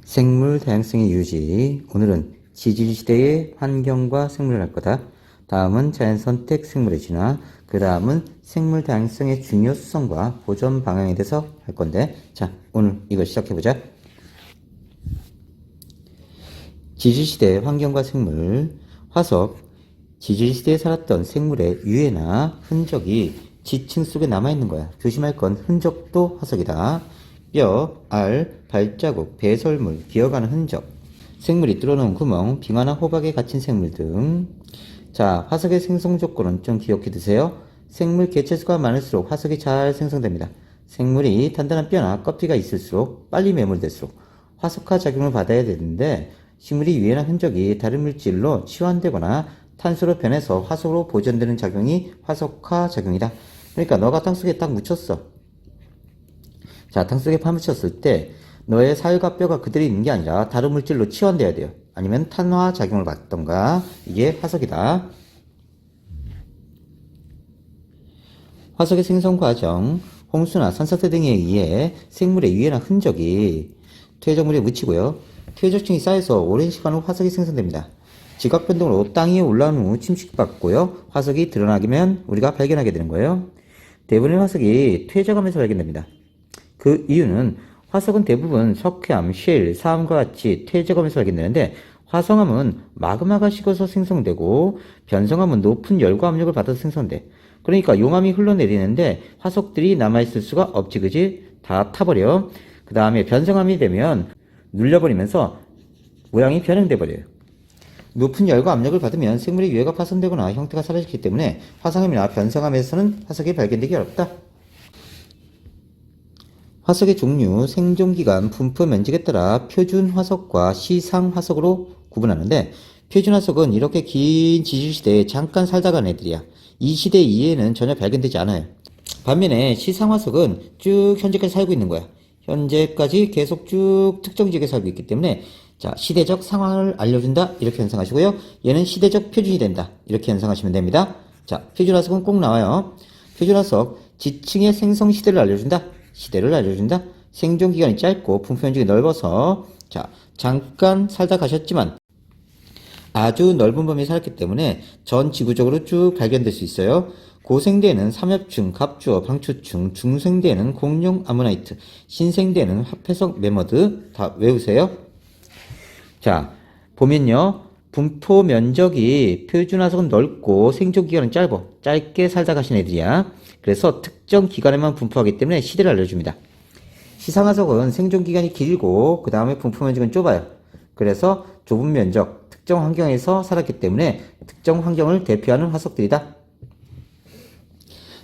생물 다양성의 유지. 오늘은 지질시대의 환경과 생물을 할 거다. 다음은 자연선택 생물의 진화. 그 다음은 생물 다양성의 중요성과 보존 방향에 대해서 할 건데, 자, 오늘 이거 시작해보자. 지질시대 환경과 생물. 화석. 지질시대에 살았던 생물의 유해나 흔적이 지층 속에 남아있는 거야. 조심할 건 흔적도 화석이다. 뼈, 알, 발자국, 배설물, 기어가는 흔적, 생물이 뚫어놓은 구멍, 빙하나 호박에 갇힌 생물 등. 자, 화석의 생성 조건은 좀 기억해 두세요. 생물 개체수가 많을수록 화석이 잘 생성됩니다. 생물이 단단한 뼈나 껍데기가 있을수록 빨리 매몰될수록 화석화 작용을 받아야 되는데, 식물이 유해나 흔적이 다른 물질로 치환되거나 탄소로 변해서 화석으로 보존되는 작용이 화석화 작용이다. 그러니까 너가 땅속에 딱 묻혔어. 자, 땅속에 파묻혔을 때 너의 살과 뼈가 그대로 있는 게 아니라 다른 물질로 치환돼야 돼요. 아니면 탄화 작용을 받던가. 이게 화석이다. 화석의 생성 과정, 홍수나 산사태 등에 의해 생물의 유해나 흔적이 퇴적물에 묻히고요. 퇴적층이 쌓여서 오랜 시간 후 화석이 생성됩니다. 지각 변동으로 땅 위에 올라온 후 침식받고요. 화석이 드러나면 우리가 발견하게 되는 거예요. 대부분의 화석이 퇴적하면서 발견됩니다. 그 이유는 화석은 대부분 석회암, 쉘, 사암과 같이 퇴적하면서 발견되는데, 화성암은 마그마가 식어서 생성되고 변성암은 높은 열과 압력을 받아서 생성돼. 그러니까 용암이 흘러내리는데 화석들이 남아있을 수가 없지, 그지? 다 타버려. 그 다음에 변성암이 되면 눌려버리면서 모양이 변형돼 버려요. 높은 열과 압력을 받으면 생물의 유해가 파손되거나 형태가 사라지기 때문에 화성암이나 변성암에서는 화석이 발견되기 어렵다. 화석의 종류, 생존기간, 분포 면적에 따라 표준 화석과 시상 화석으로 구분하는데, 표준 화석은 이렇게 긴 지질시대에 잠깐 살다 간 애들이야. 이 시대 이후에는 전혀 발견되지 않아요. 반면에 시상 화석은 쭉 현재까지 살고 있는 거야. 현재까지 계속 쭉 특정 지역에 살고 있기 때문에, 자, 시대적 상황을 알려준다, 이렇게 연상하시고요. 얘는 시대적 표준이 된다, 이렇게 연상하시면 됩니다. 자, 표준 화석은 꼭 나와요. 표준 화석, 지층의 생성 시대를 알려준다, 시대를 알려준다. 생존기간이 짧고 분포 면적이 넓어서, 자, 잠깐 살다 가셨지만 아주 넓은 범위에 살았기 때문에 전 지구적으로 쭉 발견될 수 있어요. 고생대에는 삼엽충, 갑주어, 방추충, 중생대에는 공룡 아모나이트, 신생대에는 화폐석 매머드. 다 외우세요. 자, 보면요, 분포 면적이 표준 화석은 넓고 생존기간은 짧게 살다 가신 애들이야. 그래서 특정 기간에만 분포하기 때문에 시대를 알려줍니다. 시상화석은 생존기간이 길고 그 다음에 분포 면적은 좁아요. 그래서 좁은 면적, 특정 환경에서 살았기 때문에 특정 환경을 대표하는 화석들이다.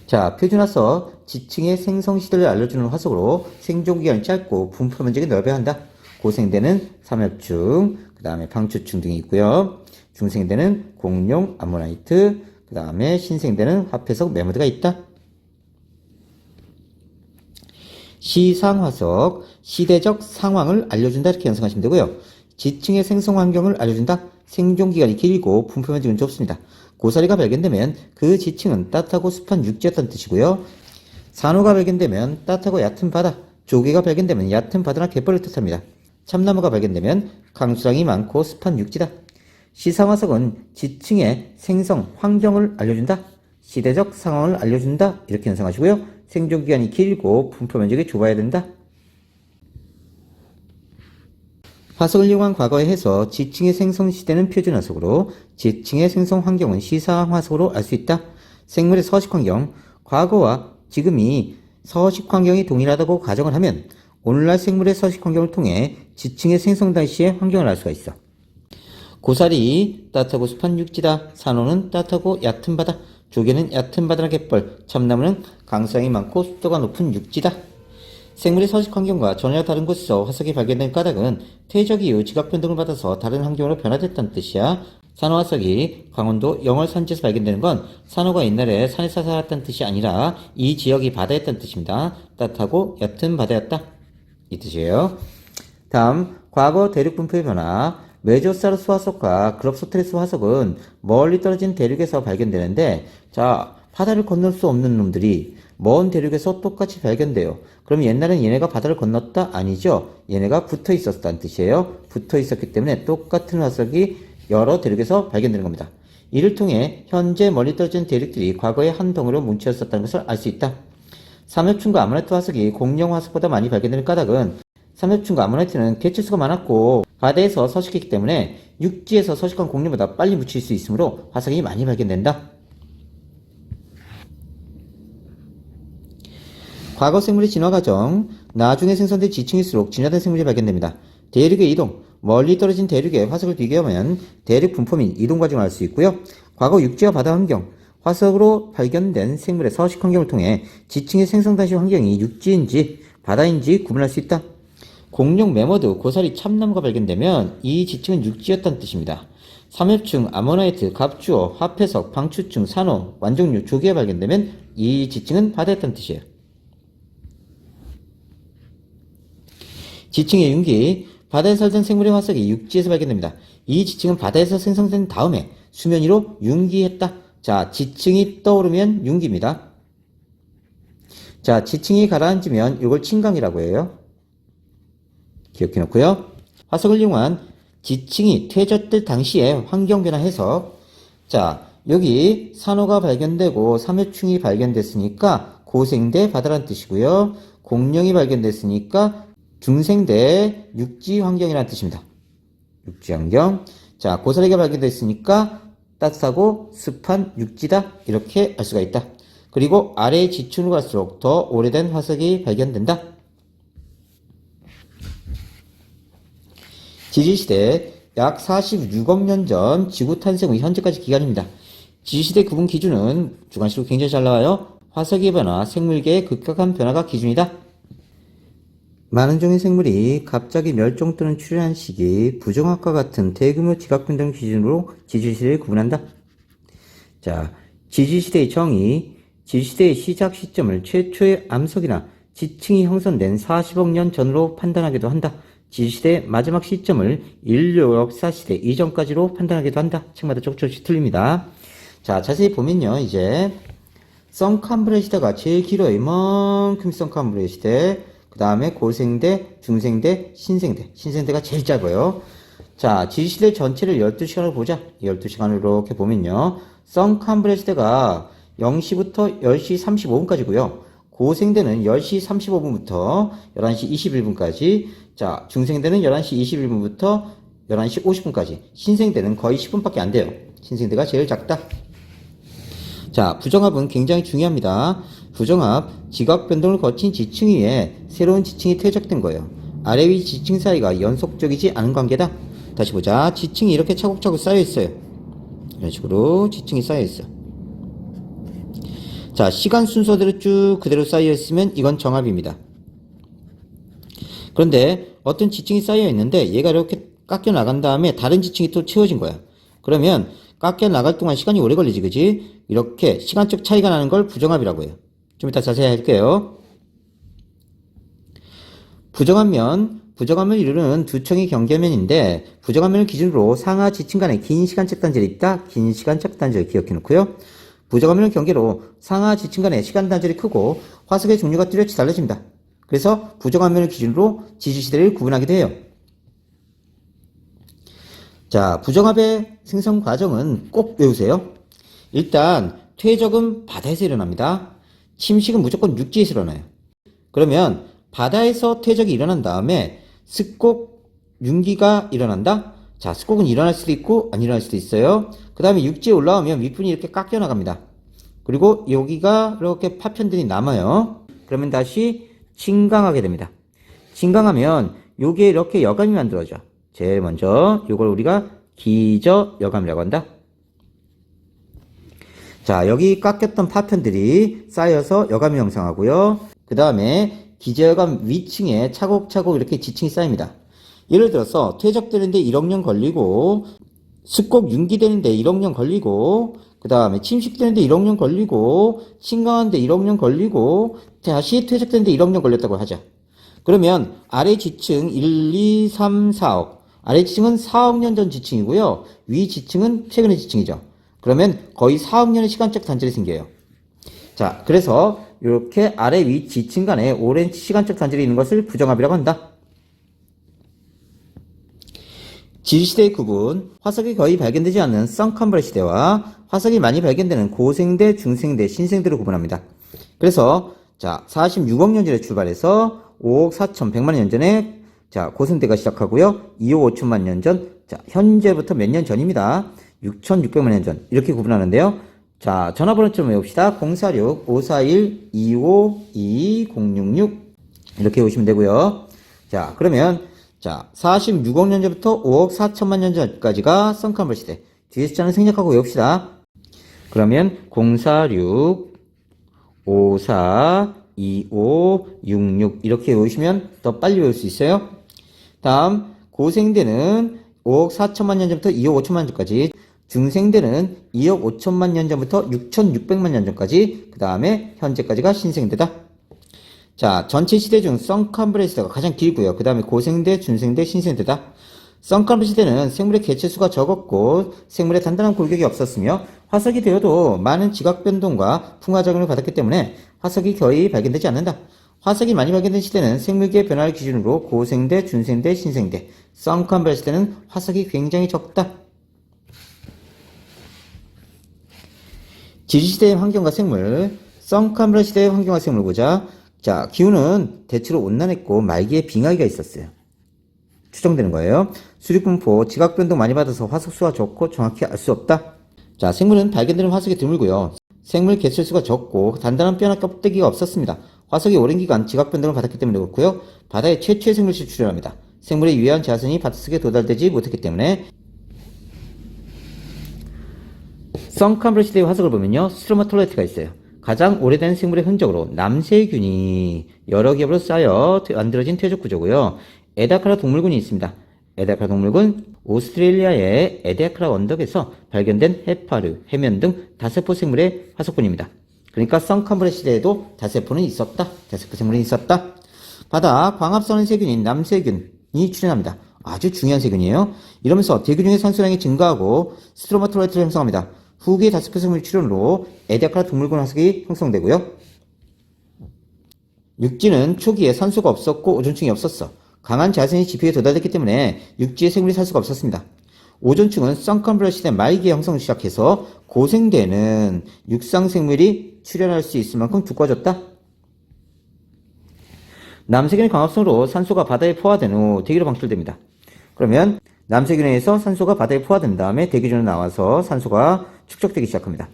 자, 표준화석, 지층의 생성 시대를 알려주는 화석으로 생존기간이 짧고 분포 면적이 넓어야 한다. 고생대는 삼엽충, 그 다음에 방추충 등이 있고요. 중생대는 공룡, 아모나이트, 그 다음에 신생대는 화폐석, 매머드가 있다. 시상화석, 시대적 상황을 알려준다, 이렇게 연상하시면 되고요. 지층의 생성 환경을 알려준다. 생존기간이 길고 분포 면적은 좁습니다. 고사리가 발견되면 그 지층은 따뜻하고 습한 육지였다는 뜻이고요. 산호가 발견되면 따뜻하고 얕은 바다, 조개가 발견되면 얕은 바다나 갯벌을 뜻합니다. 참나무가 발견되면 강수량이 많고 습한 육지다. 시상화석은 지층의 생성 환경을 알려준다. 시대적 상황을 알려준다, 이렇게 연상하시고요. 생존기간이 길고 분포 면적이 좁아야 된다. 화석을 이용한 과거에 해서 지층의 생성 시대는 표준 화석으로, 지층의 생성 환경은 시상 화석으로 알 수 있다. 생물의 서식 환경, 과거와 지금이 서식 환경이 동일하다고 가정을 하면 오늘날 생물의 서식 환경을 통해 지층의 생성 당시의 환경을 알 수가 있어. 고사리, 따뜻하고 습한 육지다. 산호는 따뜻하고 얕은 바다, 조개는 얕은 바다나 갯벌, 참나무는 강수량이 많고 습도가 높은 육지다. 생물의 서식 환경과 전혀 다른 곳에서 화석이 발견된 까닭은 퇴적 이후 지각 변동을 받아서 다른 환경으로 변화됐다는 뜻이야. 산호화석이 강원도 영월 산지에서 발견되는 건 산호가 옛날에 산에서 살았다는 뜻이 아니라 이 지역이 바다였다는 뜻입니다. 따뜻하고 얕은 바다였다, 이 뜻이에요. 다음, 과거 대륙 분포의 변화. 메조사우루스 화석과 그럽소테리스 화석은 멀리 떨어진 대륙에서 발견되는데, 자, 바다를 건널 수 없는 놈들이 먼 대륙에서 똑같이 발견돼요. 그럼 옛날엔 얘네가 바다를 건넜다? 아니죠. 얘네가 붙어 있었다는 뜻이에요. 붙어 있었기 때문에 똑같은 화석이 여러 대륙에서 발견되는 겁니다. 이를 통해 현재 멀리 떨어진 대륙들이 과거에 한 덩어리로 뭉쳐있었다는 것을 알 수 있다. 삼엽충과 아모나이트 화석이 공룡 화석보다 많이 발견되는 까닭은 삼엽충과 아모나이트는 개체수가 많았고 바다에서 서식했기 때문에 육지에서 서식한 공룡보다 빨리 묻힐 수 있으므로 화석이 많이 발견된다. 과거 생물의 진화 과정, 나중에 생성된 지층일수록 진화된 생물이 발견됩니다. 대륙의 이동, 멀리 떨어진 대륙의 화석을 비교하면 대륙 분포 및 이동 과정을 알 수 있고요. 과거 육지와 바다 환경, 화석으로 발견된 생물의 서식 환경을 통해 지층의 생성 당시 환경이 육지인지 바다인지 구분할 수 있다. 공룡 매머드, 고사리, 참나무가 발견되면 이 지층은 육지였다는 뜻입니다. 삼엽충, 아모나이트, 갑주어, 화폐석, 방추충, 산호, 완종류, 조개가 발견되면 이 지층은 바다였다는 뜻이에요. 지층의 융기, 바다에 살던 생물의 화석이 육지에서 발견됩니다. 이 지층은 바다에서 생성된 다음에 수면 위로 융기했다. 자, 지층이 떠오르면 융기입니다. 자, 지층이 가라앉으면 이걸 침강이라고 해요. 기억해 놓고요. 화석을 이용한 지층이 퇴적될 당시의 환경 변화 해석. 자, 여기 산호가 발견되고 삼엽충이 발견됐으니까 고생대 바다라는 뜻이고요. 공룡이 발견됐으니까 중생대 육지 환경이라는 뜻입니다. 육지 환경. 자, 고사리가 발견됐으니까 따뜻하고 습한 육지다. 이렇게 알 수가 있다. 그리고 아래 지층으로 갈수록 더 오래된 화석이 발견된다. 지지시대 약 46억 년 전 지구 탄생 후 현재까지 기간입니다. 지지시대 구분 기준은 주관식으로 굉장히 잘 나와요. 화석의 변화, 생물계의 급격한 변화가 기준이다. 많은 종의 생물이 갑자기 멸종 또는 출현한 시기, 부정확과 같은 대규모 지각 변동 기준으로 지지시대를 구분한다. 자, 지지시대의 정의, 지지시대의 시작 시점을 최초의 암석이나 지층이 형성된 40억 년 전으로 판단하기도 한다. 지지시대의 마지막 시점을 인류 역사시대 이전까지로 판단하기도 한다. 책마다 조금씩 틀립니다. 자, 자세히 보면요, 이제 성캄브리아 시대가 제일 길어요. 이만큼 성캄브리아 시대. 그 다음에 고생대, 중생대, 신생대. 신생대가 제일 짧아요. 자, 지지시대 전체를 12시간으로 보자. 12시간을 이렇게 보면요. 성캄브리아 시대가 0시부터 10시 35분까지고요. 고생대는 10시 35분부터 11시 21분까지. 자, 중생대는 11시 21분부터 11시 50분까지. 신생대는 거의 10분밖에 안 돼요. 신생대가 제일 작다. 자, 부정합은 굉장히 중요합니다. 부정합, 지각 변동을 거친 지층 위에 새로운 지층이 퇴적된 거예요. 아래 위 지층 사이가 연속적이지 않은 관계다. 다시 보자. 지층이 이렇게 차곡차곡 쌓여 있어요. 이런 식으로 지층이 쌓여 있어. 자, 시간 순서대로 쭉 그대로 쌓여 있으면 이건 정합입니다. 그런데 어떤 지층이 쌓여 있는데 얘가 이렇게 깎여 나간 다음에 다른 지층이 또 채워진 거야. 그러면 깎여 나갈 동안 시간이 오래 걸리지, 그지? 이렇게 시간적 차이가 나는 걸 부정합이라고 해요. 좀 이따 자세히 할게요. 부정합면을 이루는 두 층의 경계면인데 부정합면을 기준으로 상하 지층 간에 긴 시간적 단절이 있다. 긴 시간적 단절 기억해 놓고요. 부정합면을 경계로 상하 지층 간의 시간 단절이 크고 화석의 종류가 뚜렷이 달라집니다. 그래서 부정합면을 기준으로 지지시대를 구분하기도 해요. 자, 부정합의 생성 과정은 꼭 외우세요. 일단 퇴적은 바다에서 일어납니다. 침식은 무조건 육지에서 일어나요. 그러면 바다에서 퇴적이 일어난 다음에 습곡, 융기가 일어난다. 자, 습곡은 일어날 수도 있고 안 일어날 수도 있어요. 그 다음에 육지에 올라오면 밑분이 이렇게 깎여 나갑니다. 그리고 여기가 이렇게 파편들이 남아요. 그러면 다시 침강하게 됩니다. 침강하면 요게 이렇게 여감이 만들어져. 제일 먼저 요걸 우리가 기저 여감이라고 한다. 자, 여기 깎였던 파편들이 쌓여서 여감이 형성하고요. 그 다음에 기저여감 위층에 차곡차곡 이렇게 지층이 쌓입니다. 예를 들어서 퇴적되는데 1억 년 걸리고 습곡 융기되는데 1억 년 걸리고 그 다음에 침식되는데 1억 년 걸리고 침강하는데 1억 년 걸리고 다시 퇴적되는데 1억 년 걸렸다고 하자. 그러면 아래 지층 1, 2, 3, 4억 아래 지층은 4억 년 전 지층이고요. 위 지층은 최근의 지층이죠. 그러면 거의 4억 년의 시간적 단절이 생겨요. 자, 그래서 이렇게 아래 위 지층 간에 오랜 시간적 단절이 있는 것을 부정합이라고 한다. 지주시대의 구분, 화석이 거의 발견되지 않는 썬캄브레 시대와 화석이 많이 발견되는 고생대, 중생대, 신생대로 구분합니다. 그래서 자 46억 년 전에 출발해서 5억 4,100만 년 전에 자 고생대가 시작하고요. 2억 5천만 년 전, 자 현재부터 몇 년 전입니다. 6,600만 년 전 이렇게 구분하는데요. 자 전화번호 좀 외웁시다. 046-541-252-066 이렇게 오시면 되고요. 자 그러면 자 46억 년 전부터 5억 4천만 년 전까지가 썬캄브레 시대. 뒤에 숫자는 생략하고 외웁시다. 그러면 046 54 25 66 이렇게 외우시면 더 빨리 외울 수 있어요. 다음 고생대는 5억 4천만 년 전부터 2억 5천만 년 전까지, 중생대는 2억 5천만 년 전부터 6,600만 년 전까지, 그 다음에 현재까지가 신생대다. 자, 전체 시대 중 썬캄브레 시대가 가장 길고요. 그 다음에 고생대, 중생대, 신생대다. 썬캄브레 시대는 생물의 개체수가 적었고 생물의 단단한 골격이 없었으며 화석이 되어도 많은 지각 변동과 풍화작용을 받았기 때문에 화석이 거의 발견되지 않는다. 화석이 많이 발견된 시대는 생물계의 변화를 기준으로 고생대, 중생대, 신생대. 썬캄브레 시대는 화석이 굉장히 적다. 지주시대의 환경과 생물, 썬캄브레 시대의 환경과 생물을 보자. 자, 기후는 대체로 온난했고 말기에 빙하기가 있었어요. 추정되는 거예요. 수립분포, 지각변동 많이 받아서 화석수가 적고 정확히 알 수 없다. 자, 생물은 발견되는 화석이 드물고요. 생물 개체수가 적고 단단한 뼈나 껍데기가 없었습니다. 화석이 오랜 기간 지각변동을 받았기 때문에 그렇고요. 바다에 최초의 생물을 출현합니다. 생물의 유해한 자선이 바닷속에 도달되지 못했기 때문에. 썬캄브레 시대의 화석을 보면요. 스트로마톨라이트가 있어요. 가장 오래된 생물의 흔적으로 남세균이 여러 겹으로 쌓여 만들어진 퇴적 구조고요. 에다카라 동물군이 있습니다. 에다카라 동물군, 오스트레일리아의 에다카라 언덕에서 발견된 해파류, 해면 등 다세포 생물의 화석군입니다. 그러니까 썬캄브레 시대에도 다세포는 있었다. 다세포 생물은 있었다. 바다 광합선원 세균인 남세균이 출현합니다. 아주 중요한 세균이에요. 이러면서 대기 중의 산소량이 증가하고 스트로마톨라이트를 형성합니다. 후기의 다세포 생물 출현으로 에다카라 동물군 화석이 형성되고요. 육지는 초기에 산소가 없었고 오존층이 없었어. 강한 자선이 지표에 도달했기 때문에 육지에 생물이 살 수가 없었습니다. 오존층은 썬캄브레 시대 말기에 형성을 시작해서 고생대는 육상 생물이 출현할 수 있을 만큼 두꺼워졌다. 남세균의 광합성으로 산소가 바다에 포화된 후 대기로 방출됩니다. 그러면 남세균에 의해서 산소가 바다에 포화된 다음에 대기중으로 나와서 산소가 축적되기 시작합니다.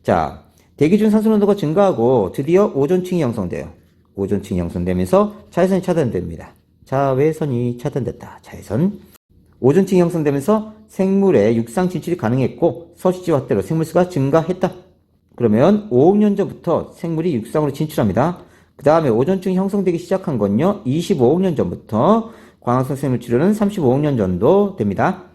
자, 대기중 산소 농도가 증가하고 드디어 오존층이 형성돼요. 오존층이 형성되면서 자외선이 차단됩니다. 자외선이 차단됐다. 자외선. 오존층이 형성되면서 생물의 육상 진출이 가능했고 서식지 확대로 생물수가 증가했다. 그러면 5억 년 전부터 생물이 육상으로 진출합니다. 그 다음에 오존층이 형성되기 시작한 건요. 25억 년 전부터 광합성 생물 출현은 35억 년 전도 됩니다.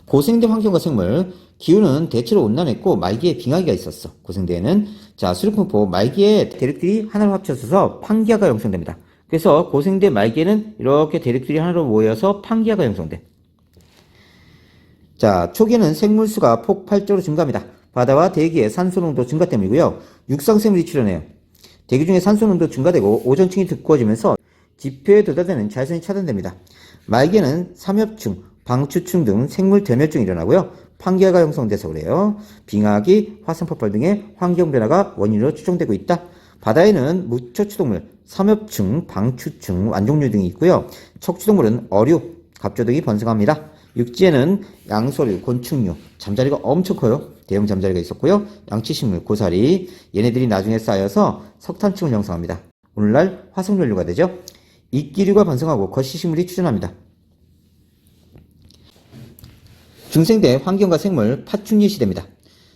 고생대 환경과 생물, 기후는 대체로 온난했고 말기에 빙하기가 있었어. 고생대에는 자 수립분포 말기에 대륙들이 하나로 합쳐져서 판기아가 형성됩니다. 그래서 고생대 말기에는 이렇게 대륙들이 하나로 모여서 판기아가 형성돼. 자 초기에는 생물수가 폭발적으로 증가합니다. 바다와 대기의 산소농도 증가 때문이고요. 육상생물이 출현해요. 대기 중에 산소농도 증가되고 오존층이 두꺼워지면서 지표에 도달되는 자외선이 차단됩니다. 말기에는 삼엽충, 방추충 등 생물 대멸종이 일어나고요. 판기아가 형성돼서 그래요. 빙하기, 화산폭발 등의 환경변화가 원인으로 추정되고 있다. 바다에는 무척추동물, 삼엽충, 방추충, 완종류 등이 있고요. 척추동물은 어류, 갑조 등이 번성합니다. 육지에는 양서류, 곤충류, 잠자리가 엄청 커요. 대형 잠자리가 있었고요. 양치식물, 고사리, 얘네들이 나중에 쌓여서 석탄층을 형성합니다. 오늘날 화석연료가 되죠. 이끼류가 번성하고 거시식물이 출현합니다. 중생대 환경과 생물 파충류 시대입니다.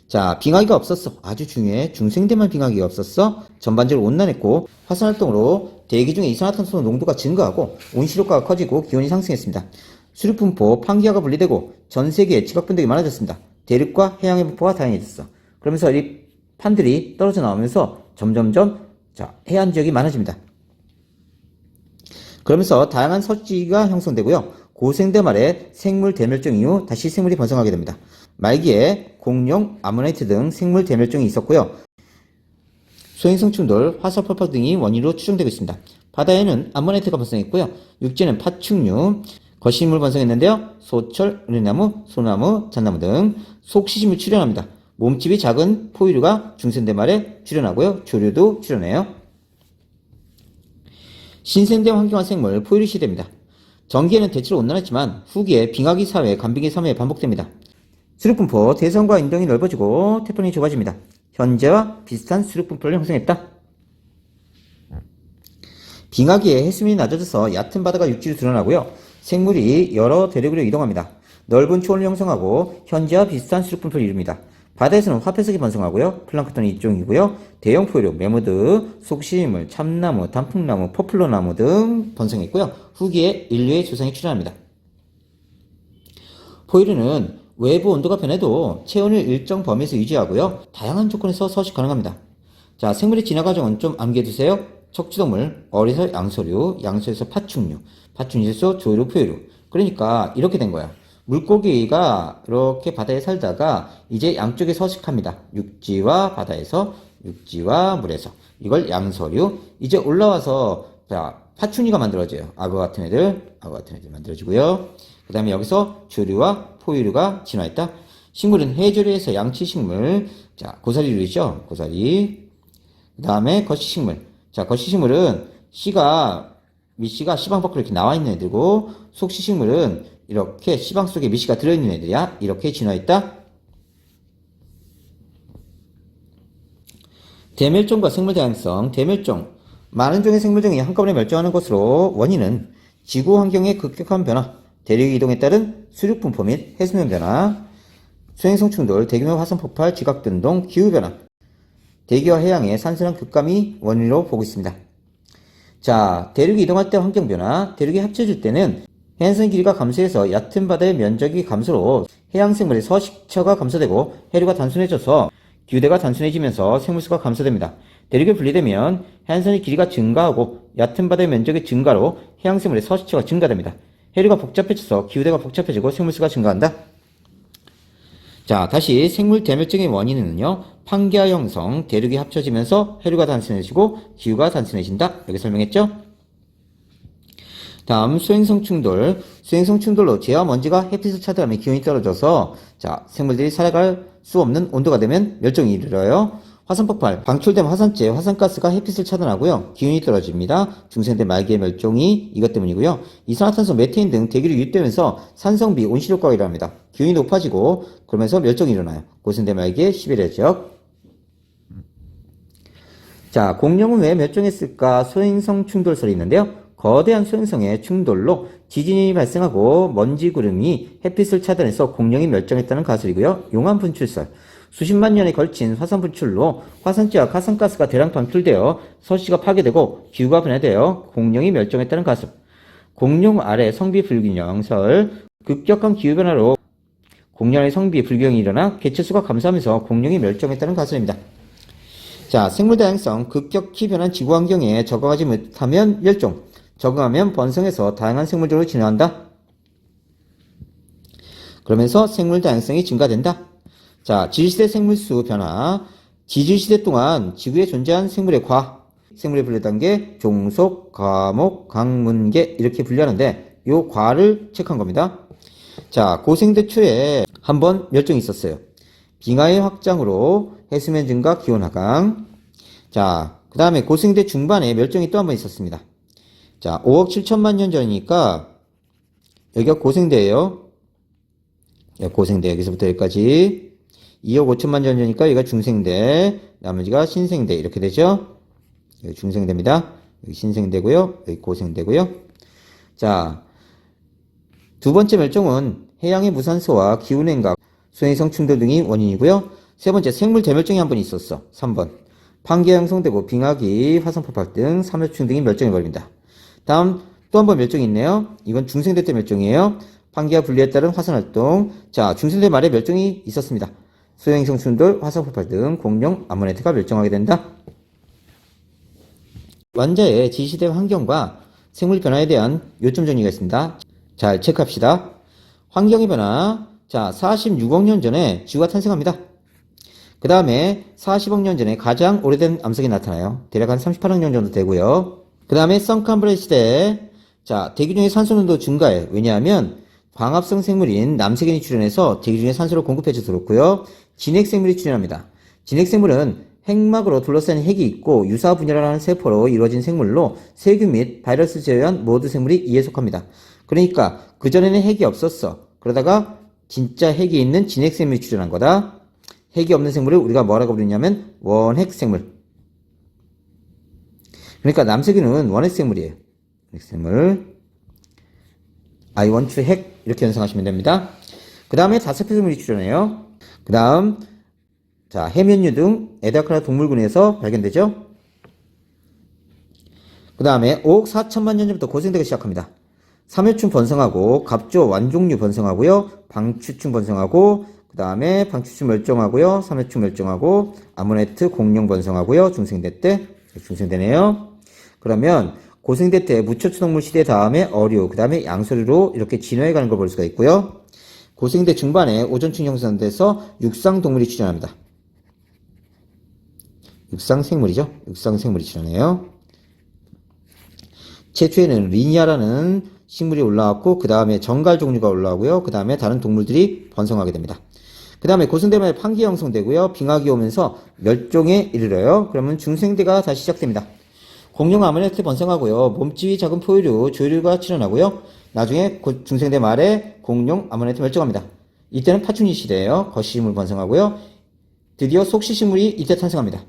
자, 빙하기가 없었어. 아주 중요해. 중생대만 빙하기가 없었어. 전반적으로 온난했고 화산활동으로 대기 중에 이산화탄소 농도가 증가하고 온실효과가 커지고 기온이 상승했습니다. 수륙분포, 판기아가 분리되고 전 세계에 지각변동이 많아졌습니다. 대륙과 해양의 분포가 다양해졌어. 그러면서 이 판들이 떨어져 나오면서 점점점 자, 해안 지역이 많아집니다. 그러면서 다양한 서식지가 형성되고요. 고생대 말에 생물 대멸종 이후 다시 생물이 번성하게 됩니다. 말기에 공룡, 아모나이트 등 생물 대멸종이 있었고요. 소행성 충돌, 화산 폭발 등이 원인으로 추정되고 있습니다. 바다에는 암모나이트가 번성했고요. 육지는 파충류, 거시물 번성했는데요. 소철, 은행나무, 소나무, 잣나무 등 속시심을 출현합니다. 몸집이 작은 포유류가 중생대 말에 출현하고요. 조류도 출현해요. 신생대 환경화 생물 포유류 시대입니다. 전기에는 대체로 온난했지만 후기에 빙하기 사회, 간빙기 3회 반복됩니다. 수륙분포, 대성과 인동이 넓어지고 태풍이 좁아집니다. 현재와 비슷한 수륙분포를 형성했다. 빙하기에 해수면이 낮아져서 얕은 바다가 육지로 드러나고요. 생물이 여러 대륙으로 이동합니다. 넓은 초원을 형성하고 현재와 비슷한 수륙분포를 이룹니다. 바다에서는 화폐석이 번성하고요. 플랑크톤이 일종이고요. 대형 포유류, 매무드, 속시인물, 참나무, 단풍나무, 포플러나무 등 번성했고요. 후기에 인류의 조상이 출현합니다. 포유류는 외부 온도가 변해도 체온을 일정 범위에서 유지하고요. 다양한 조건에서 서식 가능합니다. 자, 생물의 진화 과정은 좀 암기해두세요. 척추동물, 어리에서 양서류, 양서에서 파충류, 파충류에서 조류, 포유류. 그러니까 이렇게 된 거야. 물고기가 이렇게 바다에 살다가 이제 양쪽에 서식합니다. 육지와 바다에서, 육지와 물에서. 이걸 양서류. 이제 올라와서 자, 파충류가 만들어져요. 악어 같은 애들 만들어지고요. 그 다음에 여기서 조류와 포유류가 진화했다. 식물은 해조류에서 양치식물, 자, 고사리류이죠. 고사리. 그 다음에 거시식물. 자, 거시식물은 밑씨가 씨방 밖으로 이렇게 나와 있는 애들고, 속시식물은 이렇게 씨방 속에 밑씨가 들어있는 애들이야. 이렇게 진화했다. 대멸종과 생물 다양성. 대멸종. 많은 종의 생물종이 한꺼번에 멸종하는 것으로 원인은 지구 환경의 급격한 변화, 대륙 이동에 따른 수륙 분포 및 해수면 변화, 소행성 충돌, 대규모 화산 폭발, 지각 변동, 기후 변화, 대기와 해양의 산소량 급감이 원인으로 보고 있습니다. 자, 대륙이 이동할 때 환경 변화, 대륙이 합쳐질 때는 해안선 길이가 감소해서 얕은 바다의 면적이 감소로 해양 생물의 서식처가 감소되고 해류가 단순해져서 기후대가 단순해지면서 생물수가 감소됩니다. 대륙이 분리되면 해안선의 길이가 증가하고 얕은 바다의 면적의 증가로 해양 생물의 서식처가 증가됩니다. 해류가 복잡해져서 기후대가 복잡해지고 생물수가 증가한다. 자, 다시 생물 대멸종의 원인은요, 판기화 형성, 대륙이 합쳐지면서 해류가 단순해지고 기후가 단순해진다. 여기 설명했죠? 다음 소행성 충돌. 소행성 충돌로 재와 먼지가 햇빛을 차단하면 기온이 떨어져서 자, 생물들이 살아갈 수 없는 온도가 되면 멸종이 이르러요. 화산 폭발. 방출된 화산재, 화산가스가 햇빛을 차단하고요. 기온이 떨어집니다. 중생대 말기의 멸종이 이것 때문이고요. 이산화탄소, 메테인 등 대기를 유입되면서 산성비, 온실효과가 일어납니다. 기온이 높아지고 그러면서 멸종이 일어나요. 고생대 말기의 시베리아 지역. 자, 공룡은 왜 멸종했을까? 소행성 충돌설이 있는데요. 거대한 소행성의 충돌로 지진이 발생하고 먼지 구름이 햇빛을 차단해서 공룡이 멸종했다는 가설이고요. 용암 분출설. 수십만 년에 걸친 화산 분출로 화산재와 화산가스가 대량 방출되어 서식지가 파괴되고 기후가 변화되어 공룡이 멸종했다는 가설. 공룡 아래 성비 불균형설. 급격한 기후변화로 공룡의 성비 불균형이 일어나 개체수가 감소하면서 공룡이 멸종했다는 가설입니다. 자, 생물 다양성. 급격히 변한 지구 환경에 적응하지 못하면 멸종. 적응하면 번성해서 다양한 생물종으로 진화한다. 그러면서 생물 다양성이 증가된다. 자, 지질시대 생물수 변화. 지질시대 동안 지구에 존재한 생물의 생물의 분류 단계, 종속, 과목, 강문계 이렇게 분류하는데 요 과를 체크한 겁니다. 자, 고생대 초에 한번 멸종이 있었어요. 빙하의 확장으로 해수면 증가, 기온 하강. 자, 그 다음에 고생대 중반에 멸종이 또 한 번 있었습니다. 자, 5억 7천만 년 전이니까 여기가 고생대예요. 고생대 여기서부터 여기까지 2억 5천만 년 전이니까 여기가 중생대, 나머지가 신생대 이렇게 되죠. 여기 중생대입니다. 여기 신생대고요. 여기 고생대고요. 자, 두 번째 멸종은 해양의 무산소와 기후냉각, 소행성 충돌 등이 원인이고요. 세 번째 생물 대멸종이 한 번 있었어. 3번. 판기화 형성되고 빙하기, 화산 폭발 등 삼엽충 등이 멸종해버립니다. 다음 또 한 번 멸종이 있네요. 이건 중생대 때 멸종이에요. 판기와 분리에 따른 화산활동. 자, 중생대 말에 멸종이 있었습니다. 소행성 충돌, 화산 폭발 등 공룡, 암모나이트가 멸종하게 된다. 완자의 지시대 환경과 생물 변화에 대한 요점 정리가 있습니다. 잘 체크합시다. 환경의 변화. 자, 46억 년 전에 지구가 탄생합니다. 그 다음에 40억 년 전에 가장 오래된 암석이 나타나요. 대략 한 38억 년 정도 되고요. 그 다음에 선캄브레 시대, 자, 대기 중에 산소 농도 증가해요. 왜냐하면 광합성 생물인 남세균이 출현해서 대기 중에 산소를 공급해줘서 그렇고요. 진핵생물이 출현합니다. 진핵생물은 핵막으로 둘러싸인 핵이 있고 유사 분열하는 세포로 이루어진 생물로 세균 및 바이러스 제외한 모든 생물이 이에 속합니다. 그러니까 그전에는 핵이 없었어. 그러다가 진짜 핵이 있는 진핵생물이 출현한 거다. 핵이 없는 생물을 우리가 뭐라고 부르냐면 원핵생물. 그러니까 남세균은 원핵생물이에요. 원핵생물. I want to 핵 이렇게 연상하시면 됩니다. 그 다음에 다세포 생물이 출현해요. 그 다음 자 해면류 등 에다크라 동물군에서 발견되죠. 그 다음에 5억 4천만 년 전부터 고생되기 시작합니다. 삼엽충 번성하고 갑조 완종류 번성하고요. 방추충 번성하고 그 다음에 방추충 멸종하고요. 삼엽충 멸종하고 아모네트 공룡 번성하고요. 중생대 때 중생대네요. 그러면 고생대 때 무초추동물 시대 다음에 어류 그 다음에 양서류로 이렇게 진화해 가는 걸 볼 수가 있고요. 고생대 중반에 오존충 형성돼서 육상동물이 출현합니다. 육상생물이죠. 육상생물이 출현해요. 최초에는 리니아라는 식물이 올라왔고 그 다음에 정갈 종류가 올라오고요. 그 다음에 다른 동물들이 번성하게 됩니다. 그 다음에 고생대만에 판기 형성되고요. 빙하기 오면서 멸종에 이르러요. 그러면 중생대가 다시 시작됩니다. 공룡 아모네트 번성하고요. 몸집이 작은 포유류, 조류가 출현하고요. 나중에 중생대 말에 공룡 아모네트 멸종합니다. 이때는 파충류 시대예요. 거시식물 번성하고요. 드디어 속시식물이 이때 탄생합니다.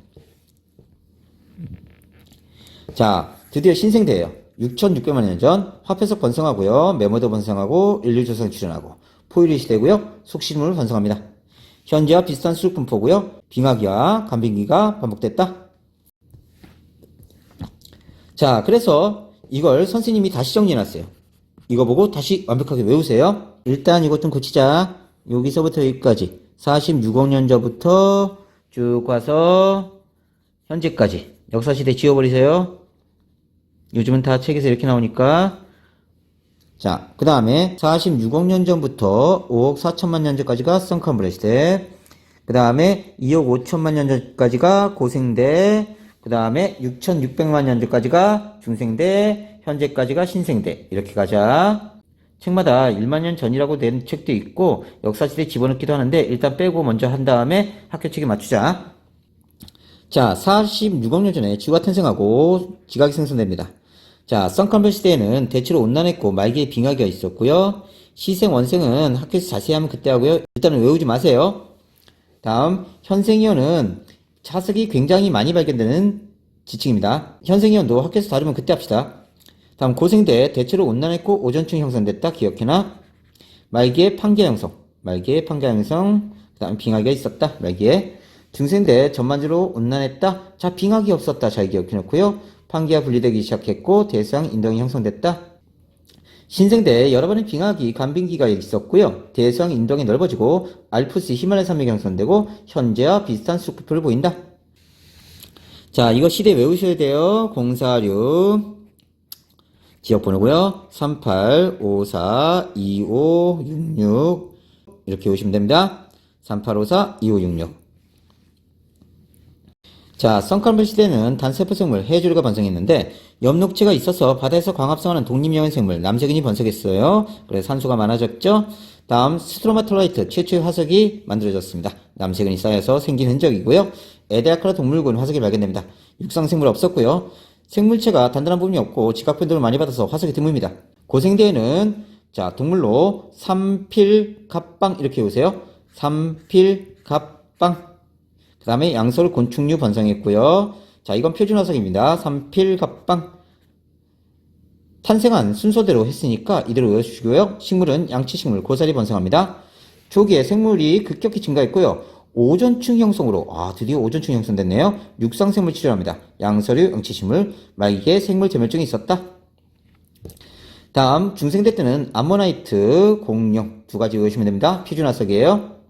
자, 드디어 신생대예요. 6,600만 년 전 화폐석 번성하고요. 메모드 번성하고 인류조상 출현하고 포유류 시대고요. 속시식물 번성합니다. 현재와 비슷한 수륙 분포고요. 빙하기와 간빙기가 반복됐다. 자, 그래서 이걸 선생님이 다시 정리해놨어요. 이거 보고 다시 완벽하게 외우세요. 일단 이것 좀 고치자. 여기서부터 여기까지 46억 년 전부터 쭉 가서 현재까지 역사시대 지워버리세요. 요즘은 다 책에서 이렇게 나오니까. 자, 그 다음에 46억 년 전부터 5억 4천만 년 전까지가 선캄브레 시대. 그 다음에 2억 5천만 년 전까지가 고생대. 그 다음에 6,600만 년 전까지가 중생대. 현재까지가 신생대. 이렇게 가자. 책마다 1만 년 전이라고 된 책도 있고 역사시대 집어넣기도 하는데 일단 빼고 먼저 한 다음에 학교 책에 맞추자. 자, 46억 년 전에 지구가 탄생하고 지각이 생성됩니다. 자, 선캄브레 시대에는 대체로 온난했고 말기에 빙하기가 있었고요. 시생 원생은 학교에서 자세히 하면 그때 하고요. 일단은 외우지 마세요. 다음 현생이온은 자석이 굉장히 많이 발견되는 지층입니다. 현생이온도 학교에서 다루면 그때 합시다. 다음 고생대 대체로 온난했고 오존층 형성됐다. 기억해놔. 말기에 판기화 형성. 말기에 판기화 형성. 그 다음 빙하기가 있었다. 말기에. 중생대 전반적으로 온난했다. 자, 빙하기 없었다. 잘 기억해놓고요. 판기화 분리되기 시작했고 대서양 인동이 형성됐다. 신생대 여러 번의 빙하기, 간빙기가 있었고요. 대서양 인동이 넓어지고 알프스 히말라야 산맥이 형성되고 현재와 비슷한 숲을 보인다. 자, 이거 시대 외우셔야 돼요. 046 지역번호고요. 38, 54, 25, 66 이렇게 오시면 됩니다. 38, 54, 25, 66. 자, 선캄브레 시대는 단세포생물 해조류가 번성했는데 엽록체가 있어서 바다에서 광합성하는 독립영양 생물 남세균이 번성했어요. 그래서 산소가 많아졌죠. 다음 스트로마톨라이트 최초의 화석이 만들어졌습니다. 남세균이 쌓여서 생긴 흔적이고요. 에데아크라 동물군 화석이 발견됩니다. 육상생물 없었고요. 생물체가 단단한 부분이 없고 지각 변동을 많이 받아서 화석이 드뭅니다. 고생대에는 자, 동물로 삼필갑방 이렇게 오세요. 삼필갑방. 그 다음에 양서류 곤충류 번성했고요. 자, 이건 표준 화석입니다. 삼필갑방. 탄생한 순서대로 했으니까 이대로 외워주시고요. 식물은 양치식물, 고사리 번성합니다. 초기에 생물이 급격히 증가했고요. 오존층 형성으로, 드디어 오존층 형성됐네요. 육상생물 출현합니다. 양서류, 양치식물, 말기에 생물 대멸종이 있었다. 다음 중생대 때는 암모나이트, 공룡 두 가지 외우시면 됩니다. 표준 화석이에요.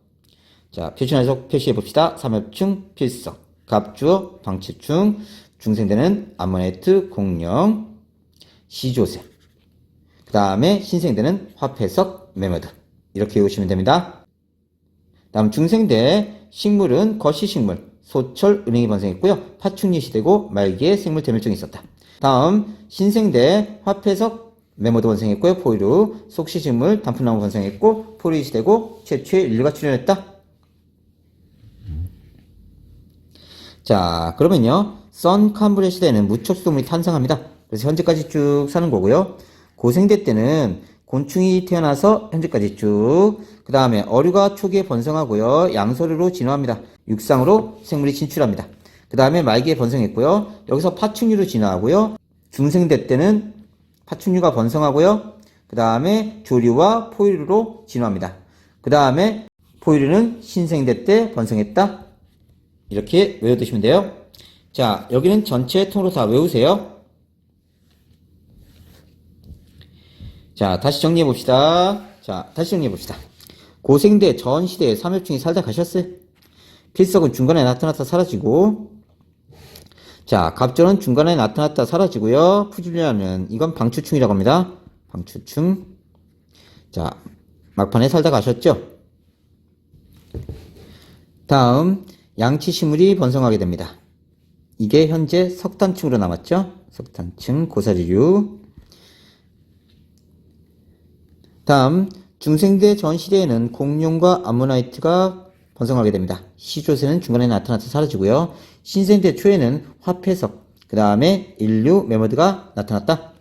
자, 표준 화석 표시해 봅시다. 삼엽충, 필석, 갑주어, 방치충, 중생대는 암모나이트, 공룡, 시조새. 그 다음에 신생대는 화폐석, 메머드. 이렇게 외우시면 됩니다. 다음 중생대 식물은 거시식물, 소철, 은행이 번성했고요. 파충류 시대고 말기에 생물 대멸종이 있었다. 다음 신생대 화폐석, 메모도 번성했고요. 포유류, 속시식물, 단풍나무 번성했고 포유류 시대고 최초의 인류가 출현했다. 자, 그러면요. 선캄브리아 시대에는 무척수동물이 탄생합니다. 그래서 현재까지 쭉 사는 거고요. 고생대 때는 곤충이 태어나서 현재까지 쭉, 그 다음에 어류가 초기에 번성하고요. 양서류로 진화합니다. 육상으로 생물이 진출합니다. 그 다음에 말기에 번성했고요. 여기서 파충류로 진화하고요. 중생대 때는 파충류가 번성하고요. 그 다음에 조류와 포유류로 진화합니다. 그 다음에 포유류는 신생대 때 번성했다. 이렇게 외워두시면 돼요. 자, 여기는 전체 통으로 다 외우세요. 자, 다시 정리해봅시다. 고생대 전 시대에 삼엽충이 살다 가셨어요. 필석은 중간에 나타났다 사라지고, 자, 갑절은 중간에 나타났다 사라지고요. 푸질리아는 이건 방추충이라고 합니다. 방추충. 자, 막판에 살다 가셨죠. 다음 양치식물이 번성하게 됩니다. 이게 현재 석탄층으로 남았죠. 석탄층, 고사리류. 다음 중생대 전 시대에는 공룡과 암모나이트가 번성하게 됩니다. 시조새는 중간에 나타나서 사라지고요. 신생대 초에는 화폐석, 그 다음에 인류, 메모드가 나타났다.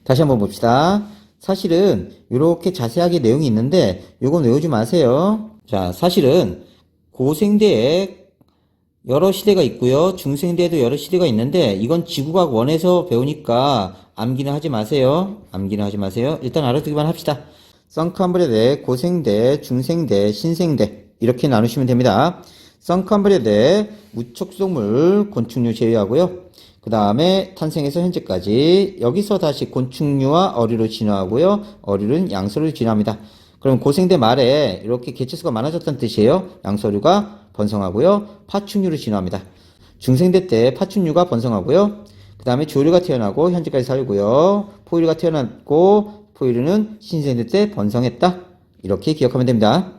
다시 한번 봅시다. 사실은 이렇게 자세하게 내용이 있는데 이건 외우지 마세요. 자, 사실은 고생대에 여러 시대가 있고요. 중생대에도 여러 시대가 있는데 이건 지구과학 1에서 배우니까 암기는 하지 마세요. 일단 알아두기만 합시다. 선캄브리아대, 고생대, 중생대, 신생대 이렇게 나누시면 됩니다. 선캄브리아대 무척수동물, 곤충류 제외하고요. 그 다음에 탄생에서 현재까지 여기서 다시 곤충류와 어류로 진화하고요. 어류는 양서류로 진화합니다. 그럼 고생대 말에 이렇게 개체수가 많아졌다는 뜻이에요. 양서류가 번성하고요. 파충류로 진화합니다. 중생대 때 파충류가 번성하고요. 그 다음에 조류가 태어나고 현재까지 살고요. 포유류가 태어났고 포유류는 신생대 때 번성했다. 이렇게 기억하면 됩니다.